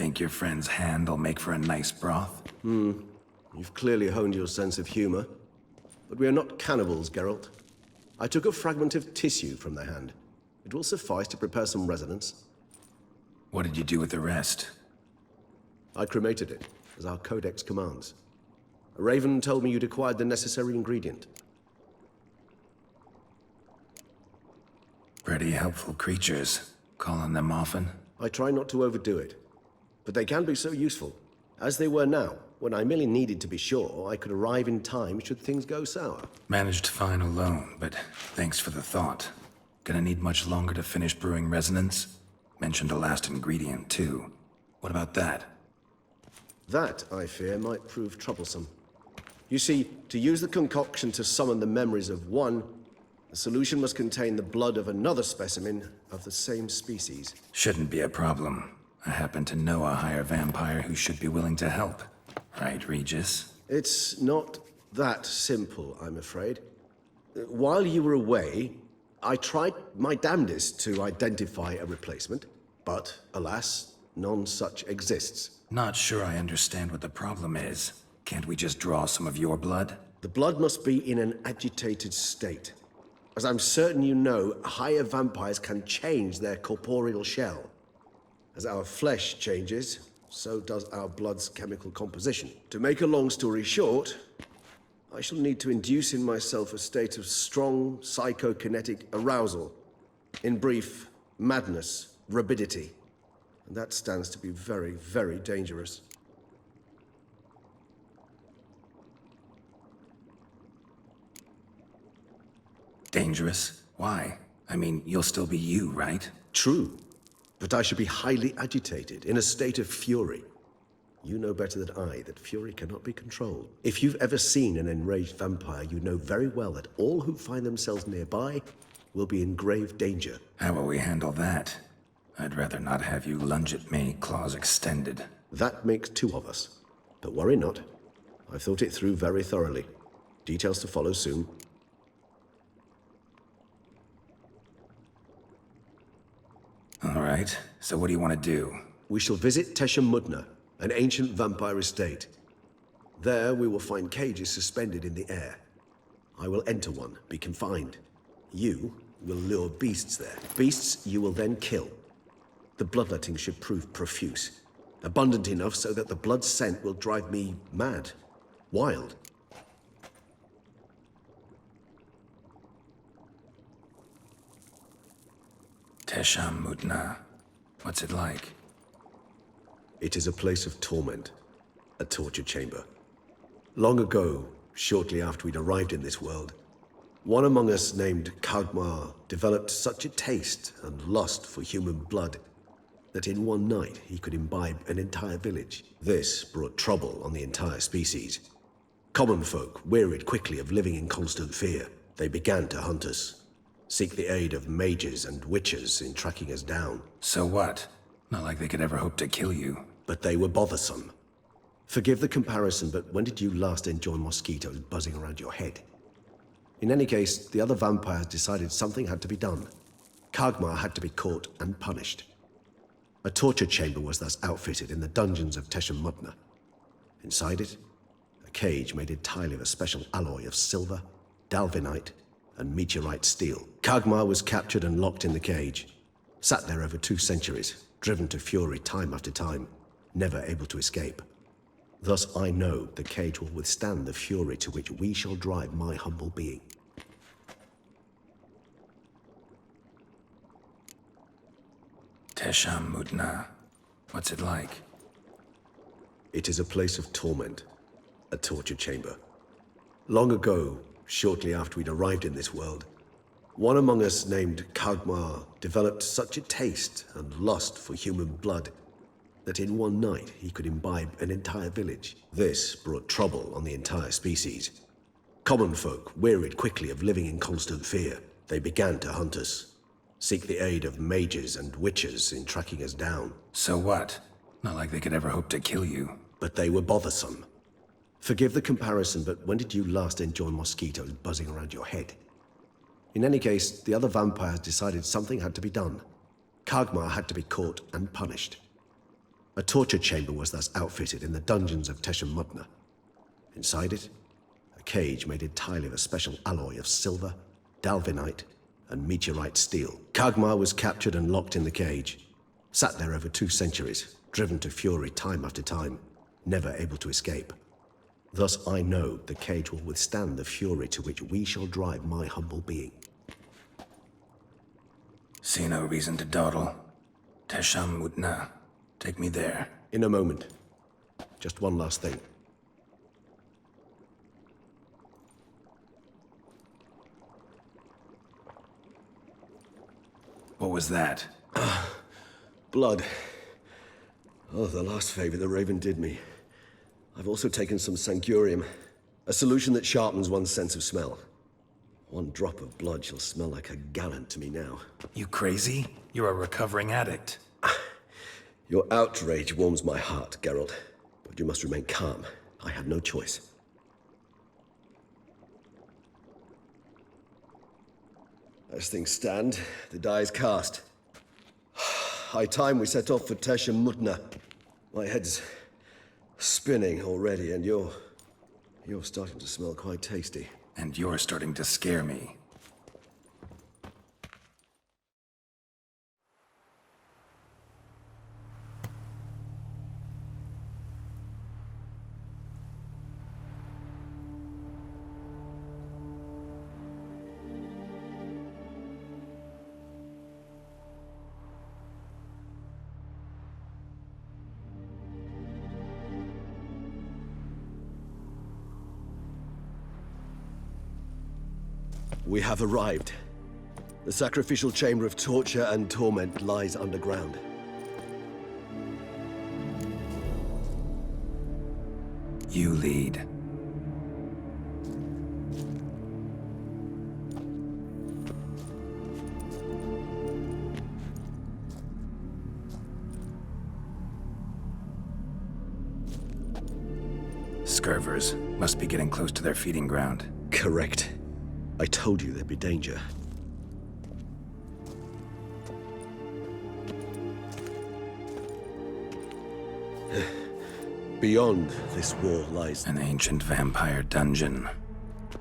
Think your friend's hand will make for a nice broth? You've clearly honed your sense of humor. But we are not cannibals, Geralt. I took a fragment of tissue from their hand. It will suffice to prepare some resonance. What did you do with the rest? I cremated it, as our codex commands. A raven told me you'd acquired the necessary ingredient. Pretty helpful creatures. Call on them often? I try not to overdo it, but they can be so useful. As they were now, when I merely needed to be sure I could arrive in time should things go sour. Managed fine alone, but thanks for the thought. Gonna need much longer to finish brewing resonance? Mentioned a last ingredient, too. What about that? That, I fear, might prove troublesome. You see, to use the concoction to summon the memories of one, the solution must contain the blood of another specimen of the same species. Shouldn't be a problem. I happen to know a higher vampire who should be willing to help. Right, Regis? It's not that simple, I'm afraid. While you were away, I tried my damnedest to identify a replacement, but alas, none such exists. Not sure I understand what the problem is. Can't we just draw some of your blood? The blood must be in an agitated state. As I'm certain you know, higher vampires can change their corporeal shell. As our flesh changes, so does our blood's chemical composition. To make a long story short, I shall need to induce in myself a state of strong psychokinetic arousal. In brief, madness, rabidity. And that stands to be very, very dangerous. Dangerous? Why? I mean, you'll still be you, right? True, but I should be highly agitated, in a state of fury. You know better than I that fury cannot be controlled. If you've ever seen an enraged vampire, you know very well that all who find themselves nearby will be in grave danger. How will we handle that? I'd rather not have you lunge at me, claws extended. That makes two of us. But worry not. I've thought it through very thoroughly. Details to follow soon. All right, so what do you want to do? We shall visit Toussaint, an ancient vampire estate. There we will find cages suspended in the air. I will enter one, be confined. You will lure beasts there. Beasts you will then kill. The bloodletting should prove profuse. Abundant enough so that the blood scent will drive me mad. Wild. Toussaint. What's it like? It is a place of torment. A torture chamber. Long ago, shortly after we'd arrived in this world, one among us named Kagmar developed such a taste and lust for human blood that in one night he could imbibe an entire village. This brought trouble on the entire species. Common folk wearied quickly of living in constant fear. They began to hunt us, seek the aid of mages and witches in tracking us down. So what? Not like they could ever hope to kill you. But they were bothersome. Forgive the comparison, but when did you last enjoy mosquitoes buzzing around your head? In any case, the other vampires decided something had to be done. Kagmar had to be caught and punished. A torture chamber was thus outfitted in the dungeons of Toussaint. Inside it, a cage made entirely of a special alloy of silver, dalvinite, and meteorite steel. Kagmar was captured and locked in the cage. Sat there over 2 centuries, driven to fury time after time, never able to escape. Thus I know the cage will withstand the fury to which we shall drive my humble being. Toussaint. What's it like? It is a place of torment, a torture chamber. Long ago, shortly after we'd arrived in this world, one among us named Kagmar developed such a taste and lust for human blood that in one night he could imbibe an entire village. This brought trouble on the entire species. Common folk wearied quickly of living in constant fear. They began to hunt us, seek the aid of mages and witches in tracking us down. So what? Not like they could ever hope to kill you. But they were bothersome. Forgive the comparison, but when did you last enjoy mosquitoes buzzing around your head? In any case, the other vampires decided something had to be done. Kagmar had to be caught and punished. A torture chamber was thus outfitted in the dungeons of Toussaint. Inside it, a cage made entirely of a special alloy of silver, dalvinite, and meteorite steel. Kagmar was captured and locked in the cage. Sat there over 2 centuries, driven to fury time after time, never able to escape. Thus I know the cage will withstand the fury to which we shall drive my humble being. See no reason to dawdle. Toussaint. Take me there. In a moment. Just one last thing. What was that? Blood. Oh, the last favor the Raven did me. I've also taken some sancurium, a solution that sharpens one's sense of smell. 1 drop of blood shall smell like a gallon to me now. You crazy? You're a recovering addict. Your outrage warms my heart, Geralt. But you must remain calm. I have no choice. As things stand, the die is cast. High time we set off for Toussaint. My head's spinning already, and you're starting to smell quite tasty. And you're starting to scare me. We have arrived. The sacrificial chamber of torture and torment lies underground. You lead. Scurvers must be getting close to their feeding ground. Correct. I told you there'd be danger. Beyond this wall lies An ancient vampire dungeon.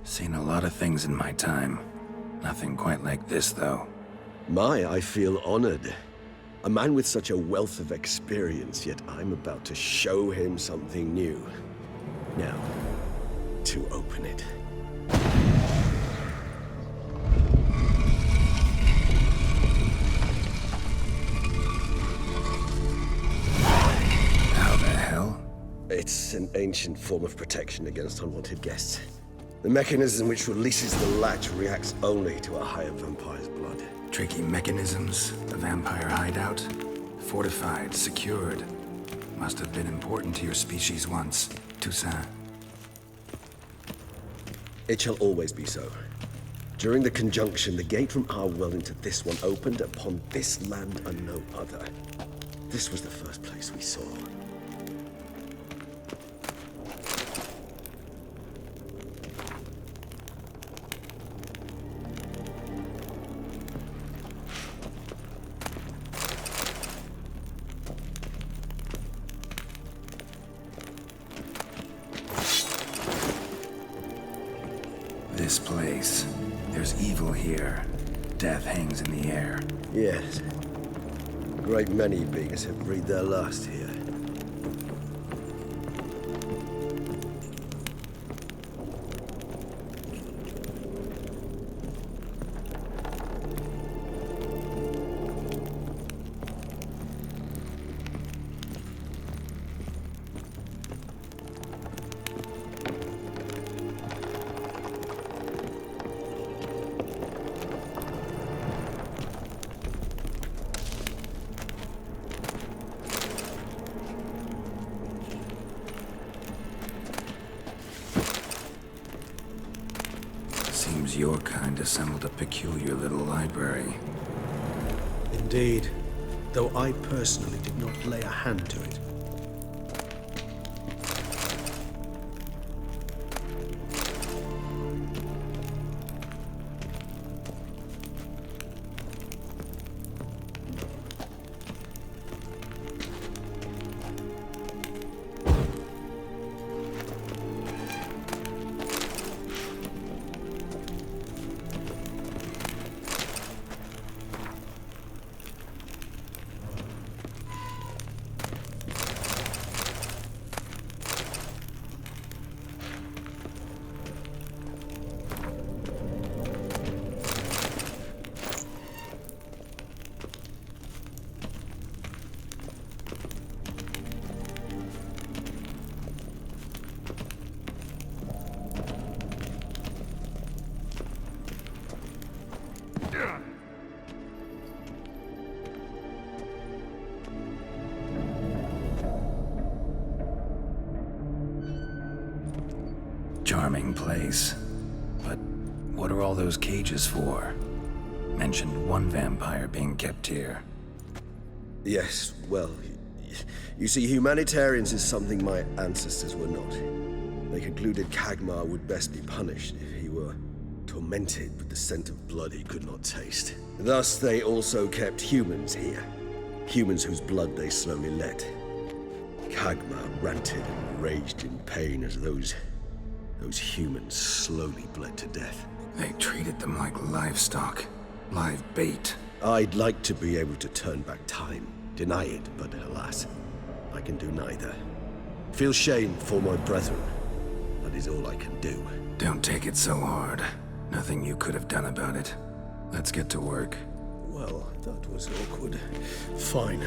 Seen a lot of things in my time. Nothing quite like this, though. I feel honored. A man with such a wealth of experience, yet I'm about to show him something new. Now, to open it. It's an ancient form of protection against unwanted guests. The mechanism which releases the latch reacts only to a higher vampire's blood. Tricky mechanisms, a vampire hideout. Fortified, secured. Must have been important to your species once, Toussaint. It shall always be so. During the conjunction, the gate from our world into this one opened upon this land and no other. This was the first place we saw. This place. There's evil here. Death hangs in the air. Yes. A great many beings have breathed their last here. Seems your kind assembled a peculiar little library. Indeed, though I personally did not lay a hand to it. Charming place. But what are all those cages for? Mentioned one vampire being kept here. Yes, well, you see, humanitarians is something my ancestors were not. They concluded Kagmar would best be punished if he were tormented with the scent of blood he could not taste. Thus, they also kept humans here. Humans whose blood they slowly let. Kagmar ranted and raged in pain as those humans slowly bled to death. They treated them like livestock. Live bait. I'd like to be able to turn back time, deny it, but alas, I can do neither. Feel shame for my brethren. That is all I can do. Don't take it so hard. Nothing you could have done about it. Let's get to work. Well, that was awkward. Fine.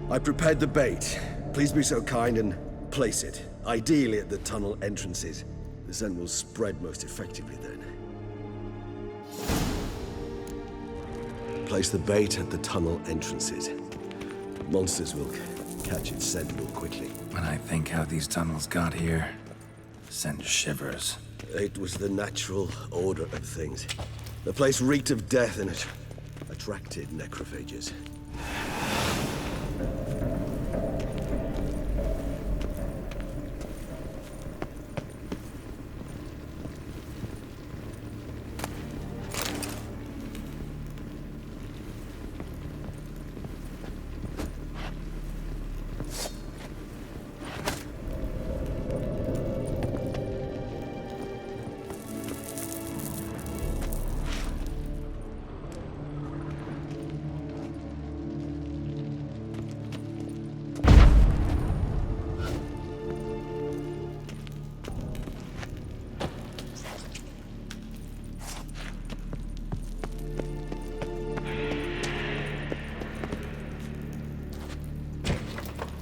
I prepared the bait. Please be so kind and place it. Ideally at the tunnel entrances. The scent will spread most effectively then. Place the bait at the tunnel entrances. Monsters will catch its scent more quickly. When I think how these tunnels got here, sends shivers. It was the natural order of things. The place reeked of death and it attracted necrophages.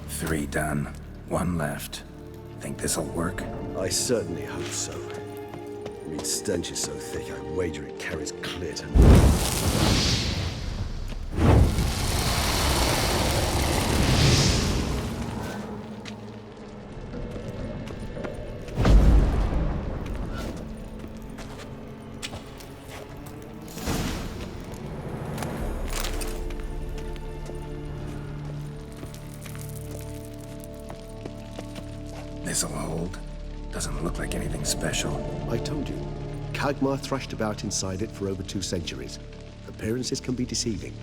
Three done. One left. Think this'll work? I certainly hope so. The meat stench is so thick, I wager it carries clear to me. This'll hold. Doesn't look like anything special. I told you. Kagmar thrashed about inside it for over 2 centuries. Appearances can be deceiving.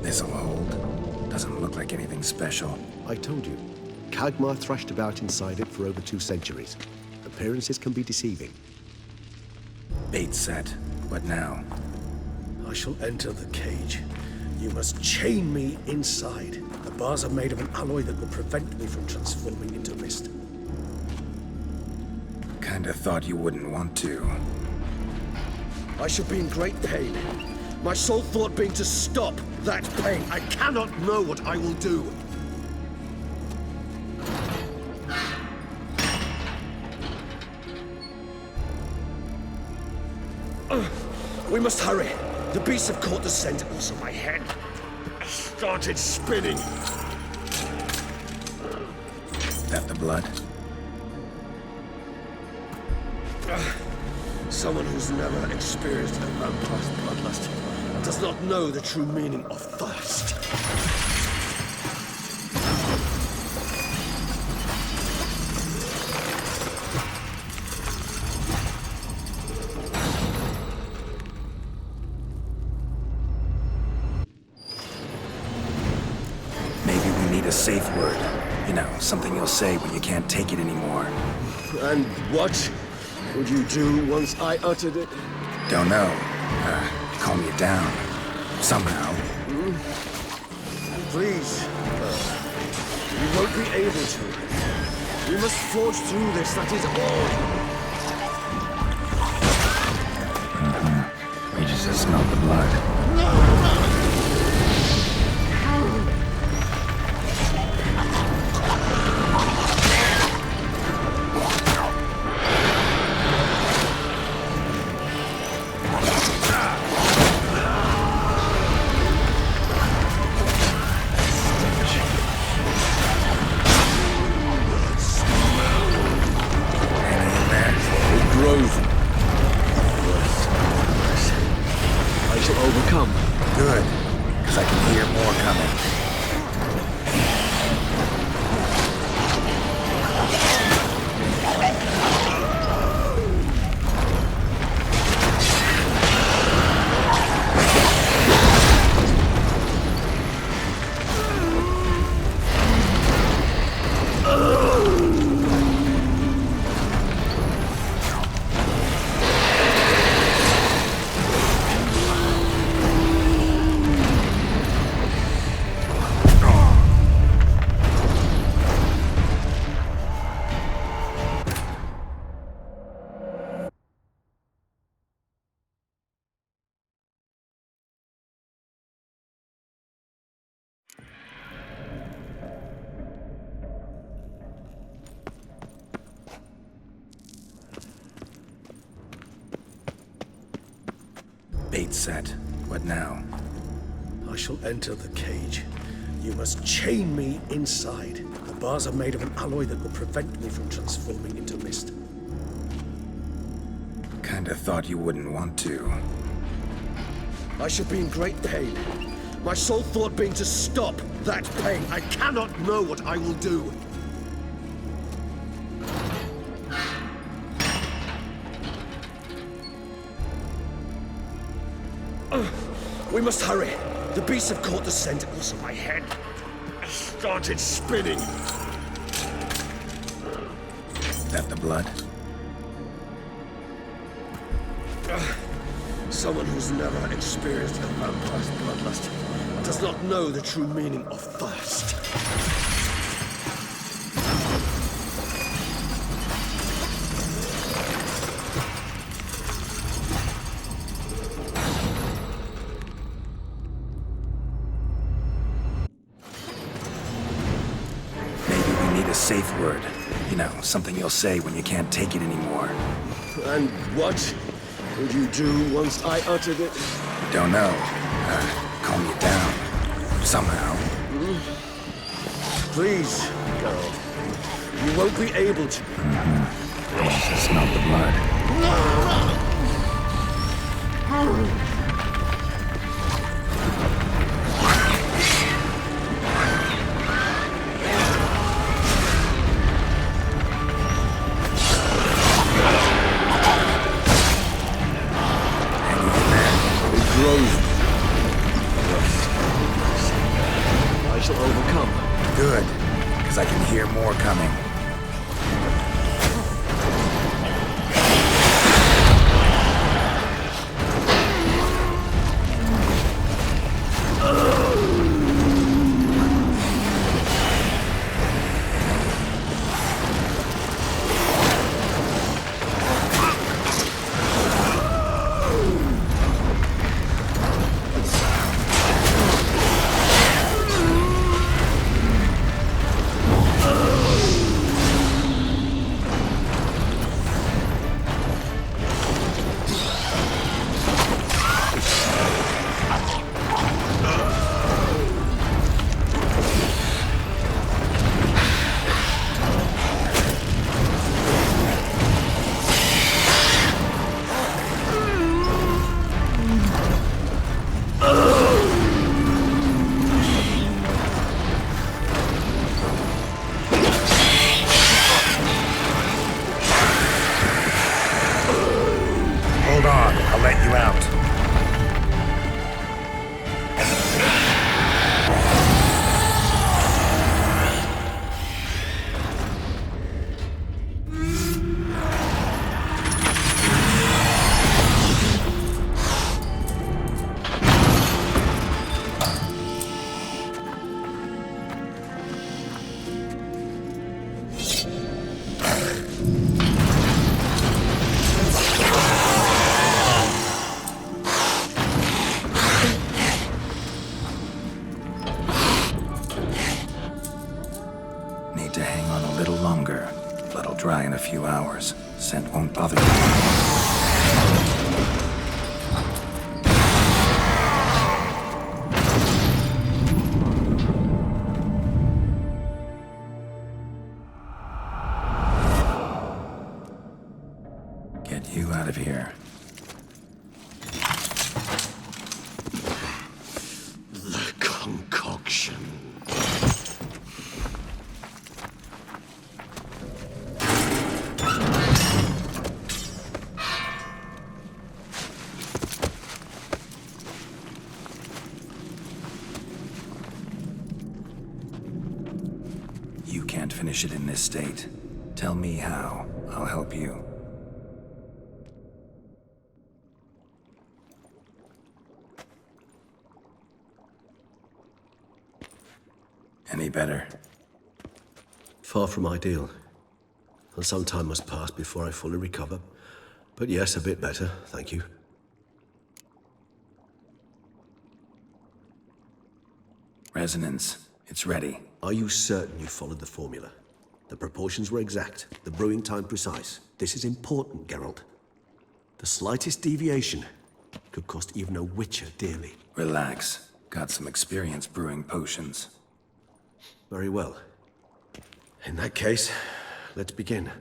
This'll hold. Doesn't look like anything special. I told you. Kagmar thrashed about inside it for over 2 centuries. Appearances can be deceiving. Bait set. What now? I shall enter the cage. You must chain me inside. The bars are made of an alloy that will prevent me from transforming into mist. Kinda thought you wouldn't want to. I shall be in great pain. My sole thought being to stop that pain. I cannot know what I will do. We must hurry. The beasts have caught the scent, also my head started spinning. That the blood? Someone who's never experienced a vampire's bloodlust does not know the true meaning of thirst. A safe word. You know, something you'll say when you can't take it anymore. And what would you do once I uttered it? Don't know. Calm you down. Somehow. Please. You won't be able to. We must forge through this, that is all. We just smell the blood. overcome. Good, because I can hear more coming. Bait set. What now? I shall enter the cage. You must chain me inside. The bars are made of an alloy that will prevent me from transforming into mist. Kinda thought you wouldn't want to. I should be in great pain. My sole thought being to stop that pain. I cannot know what I will do. We must hurry. The beasts have caught the scent. Also, my head started spinning. That the blood? Someone who's never experienced a vampire's bloodlust does not know the true meaning of thirst. Safe word. You know, something you'll say when you can't take it anymore. And what would you do once I uttered it? Don't know. Calm you down. Somehow. Please, Geralt. You won't be able to. I smell the blood. I shall overcome. Good, because I can hear more coming. I'll let you out. To hang on a little longer. Blood'll dry in a few hours. Scent won't bother you. Get you out of here. finish it in this state. Tell me how. I'll help you. Any better? Far from ideal. And some time must pass before I fully recover. But yes, a bit better, thank you. Resonance. It's ready. Are you certain you followed the formula? The proportions were exact, the brewing time precise. This is important, Geralt. The slightest deviation could cost even a witcher dearly. Relax. Got some experience brewing potions. Very well. In that case, let's begin.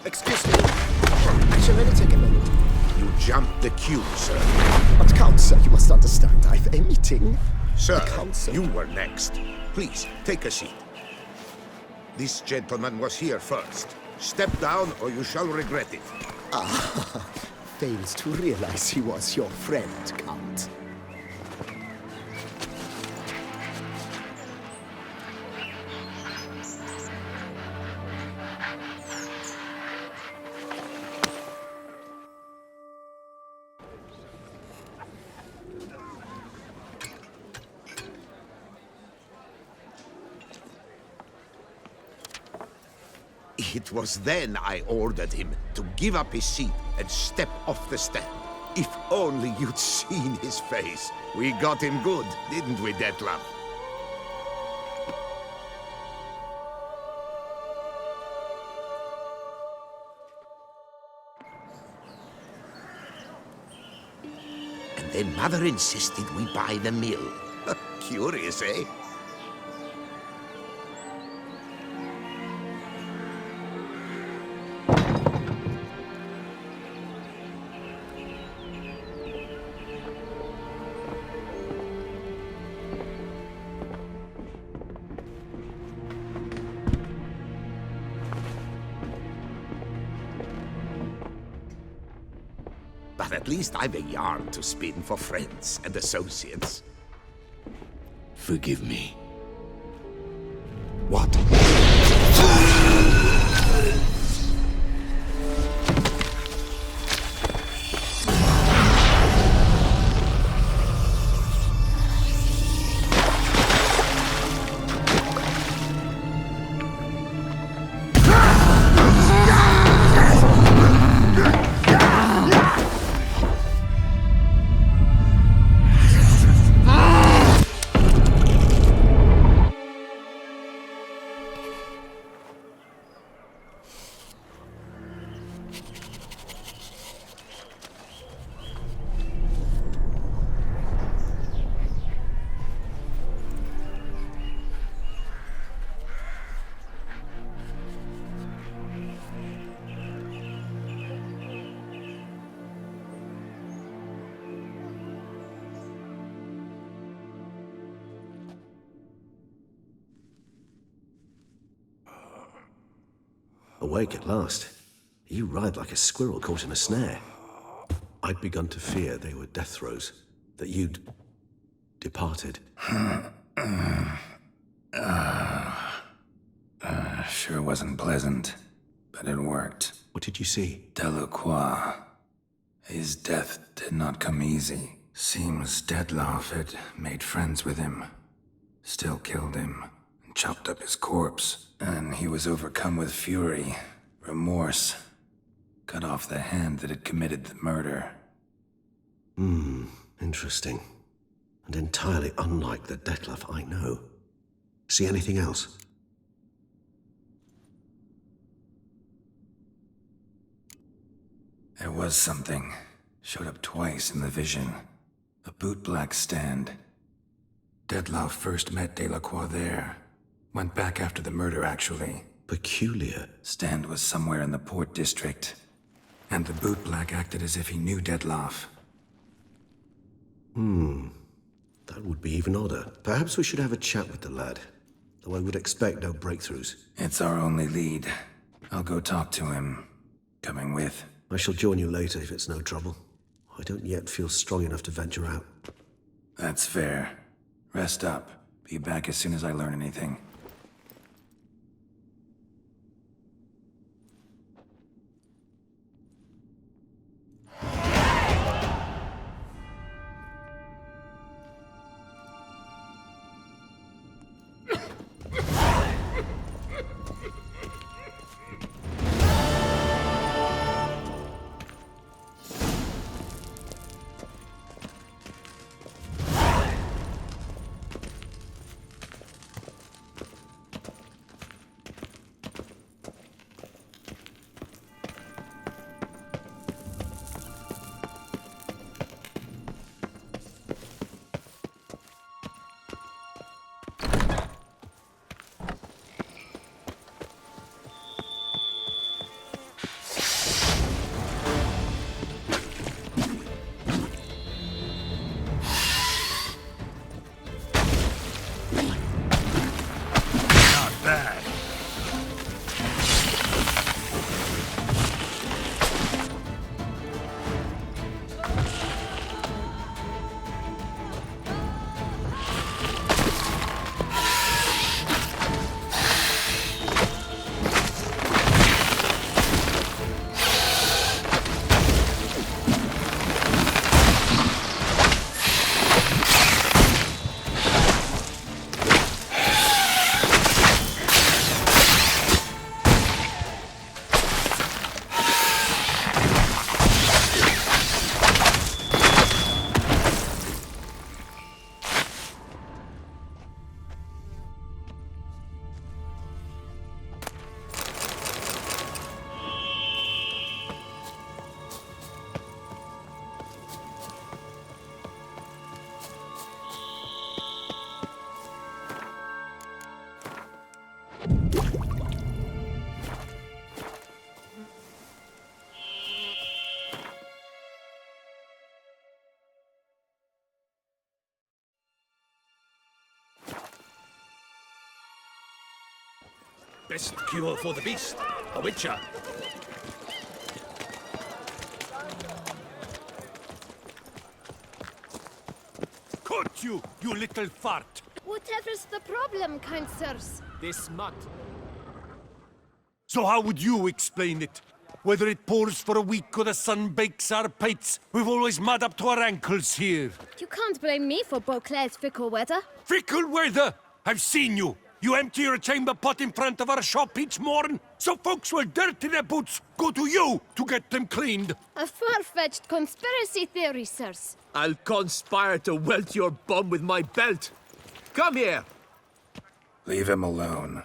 Excuse me. I shall only take a moment. You jumped the queue, sir. But Count, sir, you must understand. I've a meeting. Sir, The council. you were next. Please, take a seat. This gentleman was here first. Step down or you shall regret it. Fails to realize he was your friend, Count. It was then I ordered him to give up his seat and step off the stand. If only you'd seen his face. We got him good, didn't we, Detlef? And then Mother insisted we buy the mill. Curious, eh? But at least I've a yarn to spin for friends and associates. Forgive me. What? Awake at last. You ride like a squirrel caught in a snare. I'd begun to fear they were death throes, that you'd departed. Sure wasn't pleasant, but it worked. What did you see? Delacroix. His death did not come easy. Seems Detlef had made friends with him. Still killed him, and chopped up his corpse. And he was overcome with fury, remorse. Cut off the hand that had committed the murder. Interesting. And entirely unlike the Detlef I know. See anything else? There was something. Showed up twice in the vision. A bootblack stand. Dettlaff first met Delacroix there. Went back after the murder, actually. Peculiar. Stand was somewhere in the port district. And the bootblack acted as if he knew Dettlaff. That would be even odder. Perhaps we should have a chat with the lad. Though I would expect no breakthroughs. It's our only lead. I'll go talk to him. Coming with. I shall join you later if it's no trouble. I don't yet feel strong enough to venture out. That's fair. Rest up. Be back as soon as I learn anything. Best cure for the beast. A witcher. Caught you, you little fart. Whatever's the problem, kind sirs? This mud. So how would you explain it? Whether it pours for a week or the sun bakes our pates, we've always mud up to our ankles here. You can't blame me for Beauclair's fickle weather. Fickle weather! I've seen you. You empty your chamber pot in front of our shop each morn, so folks will dirty their boots, go to you to get them cleaned. A far-fetched conspiracy theory, sirs. I'll conspire to welt your bum with my belt. Come here. Leave him alone.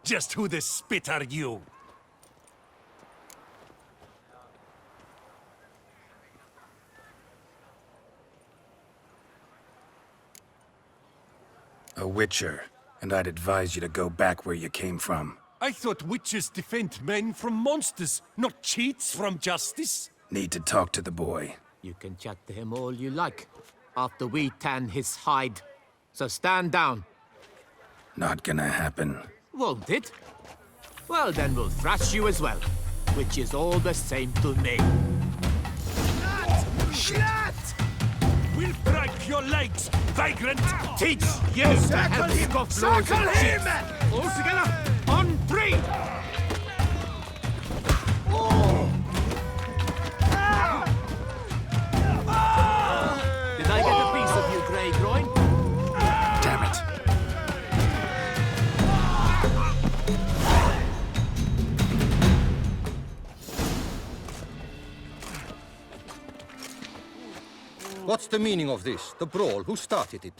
Just who the spit are you? A witcher, and I'd advise you to go back where you came from. I thought witches defend men from monsters, not cheats from justice. Need to talk to the boy. You can chat to him all you like, after we tan his hide. So stand down. Not gonna happen. Won't it? Well, then we'll thrash you as well, which is all the same to me. Shit! We'll break your legs, vagrant! Teach you to have scofflaws and cheats! All together, on three! Did I get a piece of you, Grey Groin? Damn it. What's the meaning of this? The brawl? Who started it?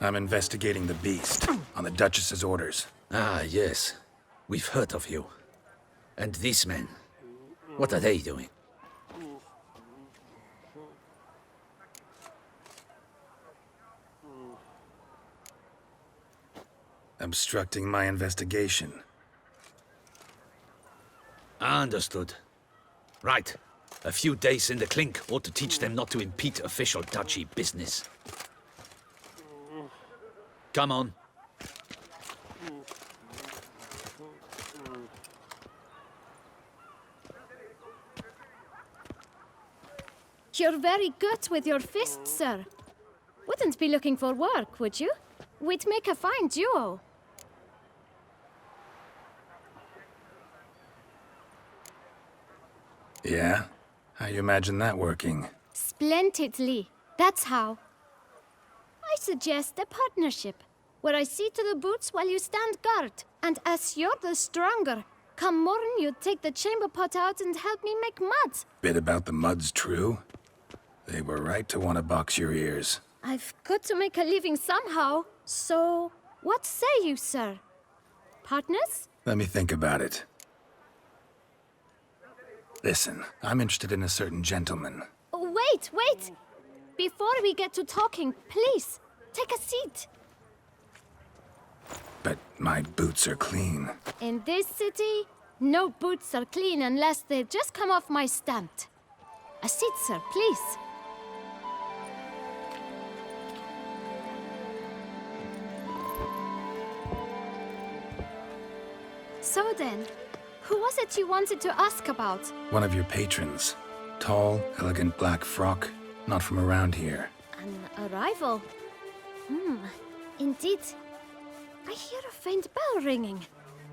I'm investigating the beast, on the Duchess's orders. Ah, yes. We've heard of you. And these men, what are they doing? Obstructing my investigation. Understood. Right. A few days in the clink ought to teach them not to impede official duchy business. Come on. You're very good with your fists, sir. Wouldn't be looking for work, would you? We'd make a fine duo. Yeah? How you imagine that working? Splendidly. That's how. I suggest a partnership, where I see to the boots while you stand guard. And as you're the stronger, come morn you take the chamber pot out and help me make mud. Bit about the mud's true? They were right to want to box your ears. I've got to make a living somehow. So, what say you, sir? Partners? Let me think about it. Listen, I'm interested in a certain gentleman. Wait! Before we get to talking, please, take a seat. But my boots are clean. In this city, no boots are clean unless they just come off my stamp. A seat, sir, please. So then, who was it you wanted to ask about? One of your patrons. Tall, elegant black frock. Not from around here. An arrival? Indeed. I hear a faint bell ringing.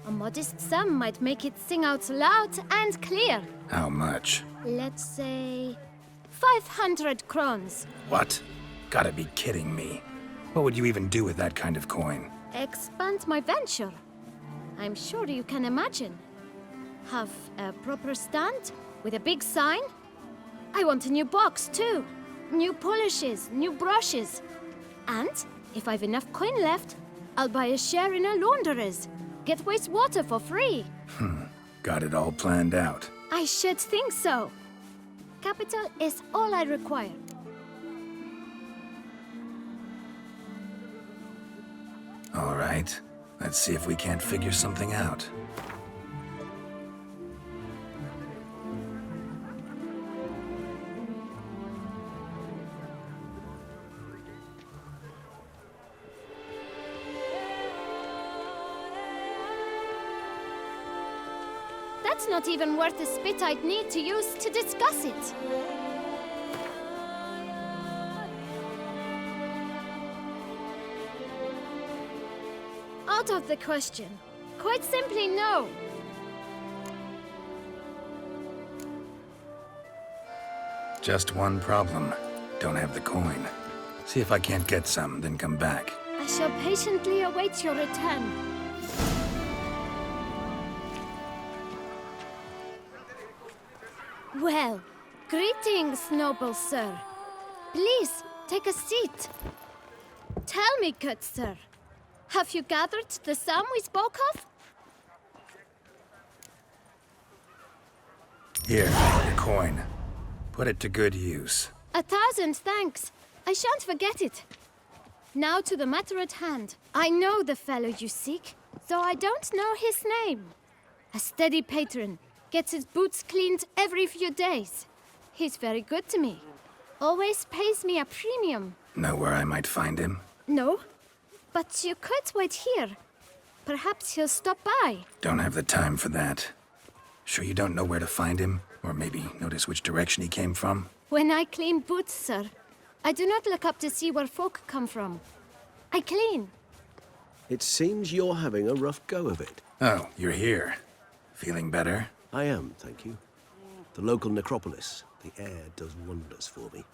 A modest sum might make it sing out loud and clear. How much? Let's say 500 crowns. What? Gotta be kidding me. What would you even do with that kind of coin? Expand my venture. I'm sure you can imagine. Have a proper stand with a big sign. I want a new box too. New polishes, new brushes. And if I've enough coin left, I'll buy a share in a launderer's. Get wastewater for free. Got it all planned out. I should think so. Capital is all I require. All right. Let's see if we can't figure something out. That's not even worth the spit I'd need to use to discuss it. Out of the question. Quite simply, no. Just one problem. Don't have the coin. See if I can't get some, then come back. I shall patiently await your return. Well, greetings, noble sir. Please, take a seat. Tell me, good sir, have you gathered the sum we spoke of? Here, your coin. Put it to good use. 1,000 thanks. I shan't forget it. Now to the matter at hand. I know the fellow you seek, though I don't know his name. A steady patron. Gets his boots cleaned every few days. He's very good to me. Always pays me a premium. Know where I might find him? No, but you could wait here. Perhaps he'll stop by. Don't have the time for that. Sure you don't know where to find him? Or maybe notice which direction he came from? When I clean boots, sir, I do not look up to see where folk come from. I clean. It seems you're having a rough go of it. Oh, you're here. Feeling better? I am, thank you. The local necropolis. The air does wonders for me.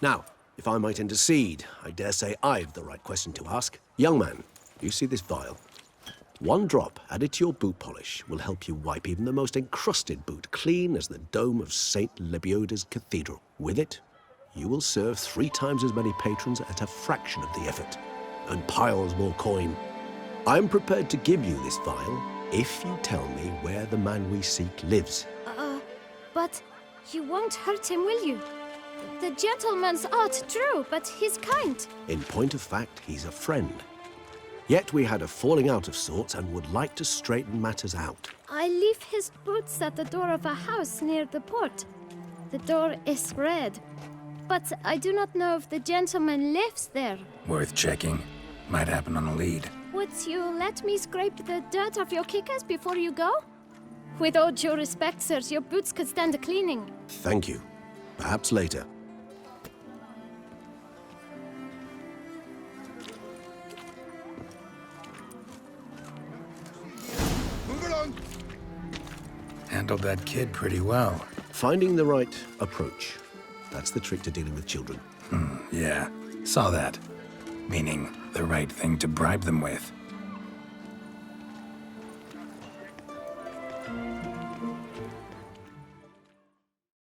Now, if I might intercede, I dare say I've the right question to ask. Young man, you see this vial? One drop added to your boot polish will help you wipe even the most encrusted boot clean as the dome of St. Lebioda's cathedral. With it, you will serve 3 times as many patrons at a fraction of the effort. and piles more coin. I'm prepared to give you this vial if you tell me where the man we seek lives. But you won't hurt him, will you? The gentleman's art, true, but he's kind. In point of fact, he's a friend. Yet we had a falling out of sorts and would like to straighten matters out. I leave his boots at the door of a house near the port. The door is red, but I do not know if the gentleman lives there. Worth checking. Might happen on a lead. Would you let me scrape the dirt off your kickers before you go? With all due respect, sirs, your boots could stand a cleaning. Thank you. Perhaps later. Move along. Handled that kid pretty well. Finding the right approach. That's the trick to dealing with children. Yeah, saw that. Meaning, the right thing to bribe them with.